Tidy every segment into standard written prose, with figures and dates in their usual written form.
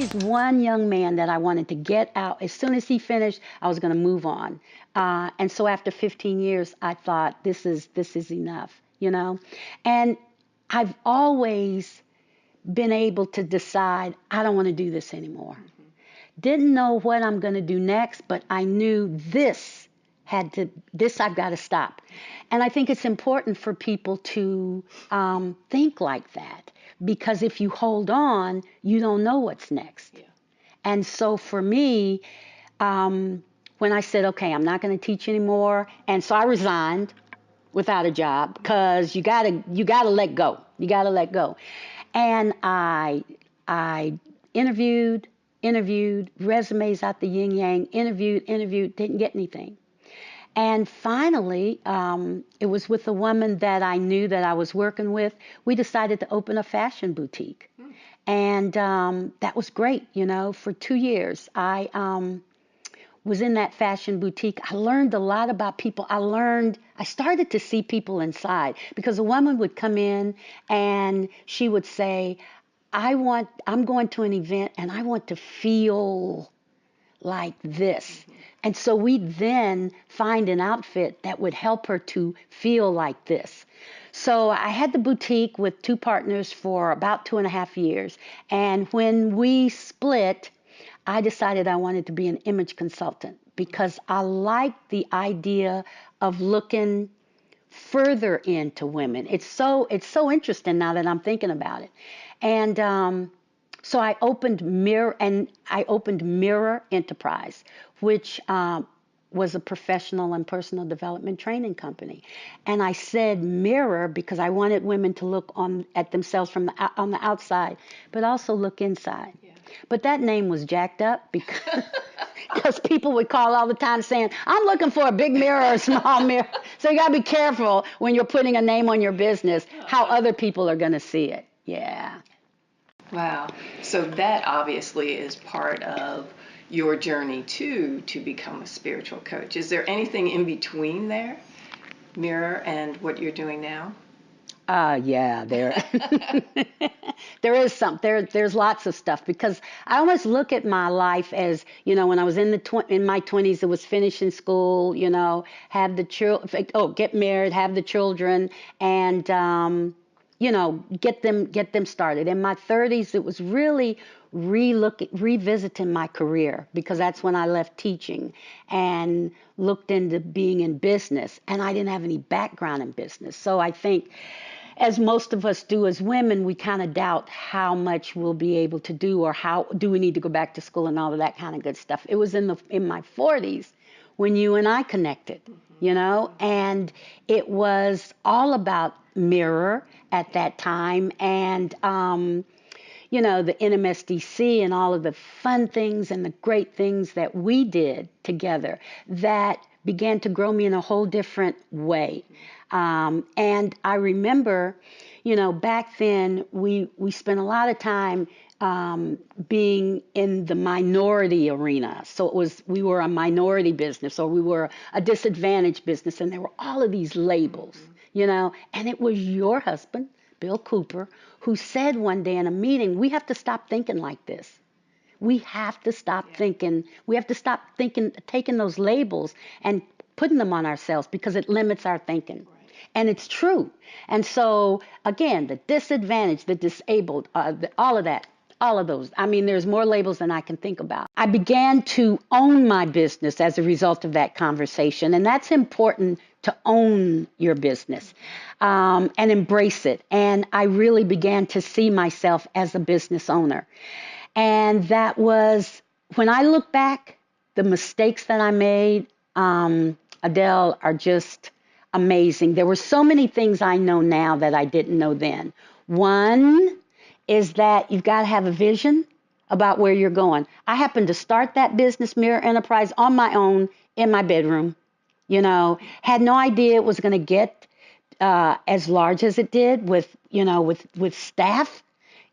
always one young man that I wanted to get out. As soon as he finished, I was going to move on. And so after 15 years, I thought, this is enough, you know? And I've always been able to decide, I don't want to do this anymore. Didn't know what I'm going to do next, but I knew this I've got to stop. And I think it's important for people to think like that, because if you hold on, you don't know what's next. Yeah. And so for me, when I said, okay, I'm not going to teach anymore, and so I resigned without a job, because you gotta let go. You gotta let go. And I interviewed, resumes out the yin yang, interviewed, didn't get anything. And finally, it was with a woman that I knew that I was working with. We decided to open a fashion boutique. And that was great, you know. For 2 years, I was in that fashion boutique. I learned a lot about people. I started to see people inside, because a woman would come in and she would say, I'm going to an event and I want to feel like this. And so we'd then find an outfit that would help her to feel like this. So I had the boutique with two partners for about 2.5 years. And when we split, I decided I wanted to be an image consultant, because I liked the idea of looking further into women. It's so interesting now that I'm thinking about it. And so I opened Mirror Enterprise, which was a professional and personal development training company. And I said mirror because I wanted women to look at themselves on the outside, but also look inside. Yeah. But that name was jacked up because people would call all the time saying, I'm looking for a big mirror or a small mirror. So you got to be careful when you're putting a name on your business, how other people are going to see it. Yeah. Wow. So that obviously is part of your journey too, to become a spiritual coach. Is there anything in between there, Mirror, and what you're doing now? Yeah, there is there's lots of stuff, because I almost look at my life as, you know, when I was in my 20s, it was finishing school, you know, have the get married, have the children, and you know, get them started. In my 30s, it was really revisiting my career, because that's when I left teaching and looked into being in business, and I didn't have any background in business. So I think, as most of us do as women, we kind of doubt how much we'll be able to do, or how do we need to go back to school and all of that kind of good stuff. It was in my 40s when you and I connected, you know, and it was all about Mirror at that time, and you know, the NMSDC and all of the fun things and the great things that we did together that began to grow me in a whole different way. And I remember, you know, back then we spent a lot of time being in the minority arena. So we were a minority business, or we were a disadvantaged business, and there were all of these labels, you know, and it was your husband, Bill Cooper, who said one day in a meeting, we have to stop thinking like this. We have to stop thinking, taking those labels and putting them on ourselves, because it limits our thinking. And it's true. And so, again, the disadvantaged, the disabled, all of that, all of those. I mean, there's more labels than I can think about. I began to own my business as a result of that conversation. And that's important, to own your business and embrace it. And I really began to see myself as a business owner. And that was, when I look back, the mistakes that I made, Adele, are just amazing. There were so many things I know now that I didn't know then. One is that you've got to have a vision about where you're going. I happened to start that business, Mirror Enterprise, on my own in my bedroom. You know, had no idea it was going to get as large as it did, with, you know, with staff,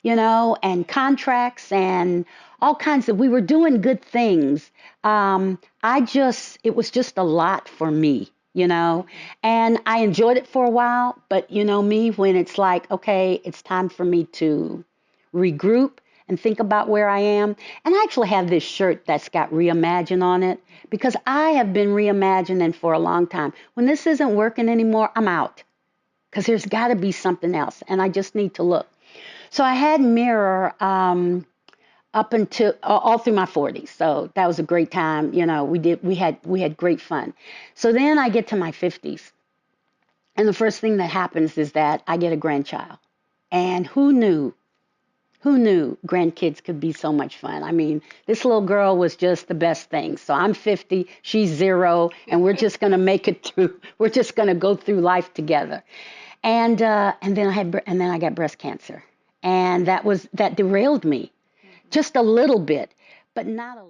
you know, and contracts and all kinds of, we were doing good things. It was just a lot for me, you know, and I enjoyed it for a while, but you know me, when it's like, okay, it's time for me to regroup and think about where I am. And I actually have this shirt that's got reimagine on it because I have been reimagining for a long time. When this isn't working anymore, I'm out because there's got to be something else, and I just need to look. So I had Mirror up until all through my 40s. So that was a great time. You know, we had great fun. So then I get to my 50s, and the first thing that happens is that I get a grandchild. And who knew? Who knew grandkids could be so much fun? I mean, this little girl was just the best thing. So I'm 50, she's 0, and we're just going to make it through. We're just going to go through life together. And then I got breast cancer, and that derailed me just a little bit, but not a